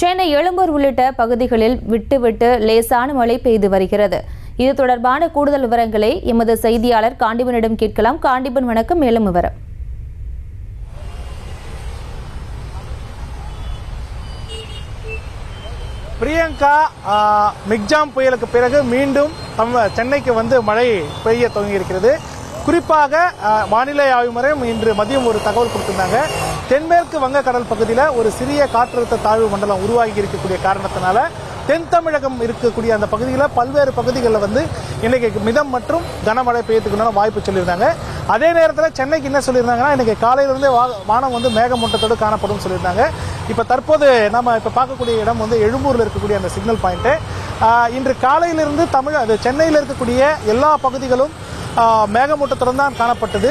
சென்னை எழும்பூர் உள்ளிட்ட பகுதிகளில் விட்டு லேசான மழை பெய்து வருகிறது. இது தொடர்பான கூடுதல் விவரங்களை எமது செய்தியாளர் காண்டிபனிடம் கேட்கலாம். காண்டிபன், வணக்கம். மேலும் விவரம். பிரியங்கா, மிக்ஜாம் புயலுக்கு பிறகு மீண்டும் சென்னைக்கு வந்து மழை பெய்ய துவங்கி இருக்கிறது. குறிப்பாக வானிலை ஆய்வு மையம் இன்று மதியம் ஒரு தகவல் கொடுத்திருந்தாங்க. தென்மேற்கு வங்கக்கடல் பகுதியில் ஒரு சிறிய காற்றழுத்த தாழ்வு மண்டலம் உருவாகி இருக்கக்கூடிய காரணத்தினால தென் தமிழகம் இருக்கக்கூடிய அந்த பகுதியில் பல்வேறு பகுதிகளில் வந்து இன்னைக்கு மிதம் மற்றும் கனமழை பெய்யறதுக்குண்டான வாய்ப்பு சொல்லியிருந்தாங்க. அதே நேரத்தில் சென்னைக்கு என்ன சொல்லியிருந்தாங்கன்னா, இன்னைக்கு காலையிலிருந்தே வானம் வந்து மேகமூட்டத்தோடு காணப்படும் சொல்லியிருந்தாங்க. இப்போ தற்போது நம்ம இப்போ பார்க்கக்கூடிய இடம் வந்து எழும்பூரில் இருக்கக்கூடிய அந்த சிக்னல் பாயிண்ட்டு. இன்று காலையிலிருந்து சென்னையில் இருக்கக்கூடிய எல்லா பகுதிகளும் மேகமூட்டத்துடன் தான் காணப்பட்டது.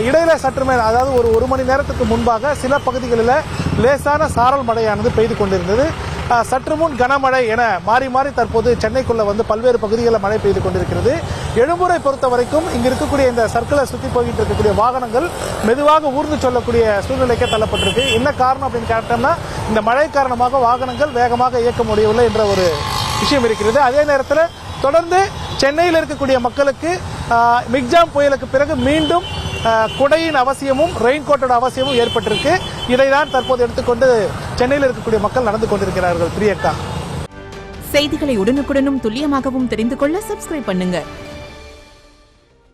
இடையில சற்றுமே, அதாவது ஒரு மணி நேரத்துக்கு முன்பாக சில பகுதிகளில் லேசான சாரல் மழையானது பெய்து கொண்டிருந்தது. சற்று முன் கனமழை என மாறி மாறி தற்போது சென்னைக்குள்ள வந்து பல்வேறு பகுதிகளில் மழை பெய்து கொண்டிருக்கிறது. எழும்பூரை பொறுத்த வரைக்கும் இங்கு இருக்கக்கூடிய இந்த சர்க்கிளை சுற்றி போய்கிட்டு இருக்கக்கூடிய வாகனங்கள் மெதுவாக ஊர்ந்து சொல்லக்கூடிய சூழ்நிலைக்கே தள்ளப்பட்டிருக்கு. என்ன காரணம் அப்படின்னு கேட்டோம்னா, இந்த மழை காரணமாக வாகனங்கள் வேகமாக இயக்க முடியவில்லை என்ற ஒரு விஷயம் இருக்கிறது. அதே நேரத்தில் தொடர்ந்து சென்னையில் இருக்கக்கூடிய மக்களுக்கு மிக்ஜாம் புயலுக்கு பிறகு மீண்டும் குடையின் அவசியமும் ரெயின்கோட்டோட அவசியமும் ஏற்பட்டிருக்கு. இதைதான் தற்போது எடுத்துக்கொண்டு சென்னையில் இருக்கக்கூடிய மக்கள் நடந்து கொண்டிருக்கிறார்கள். பிரியங்கா, செய்திகளை உடனுக்குடனும் துல்லியமாகவும் தெரிந்து கொள்ள சப்ஸ்கிரைப் பண்ணுங்க.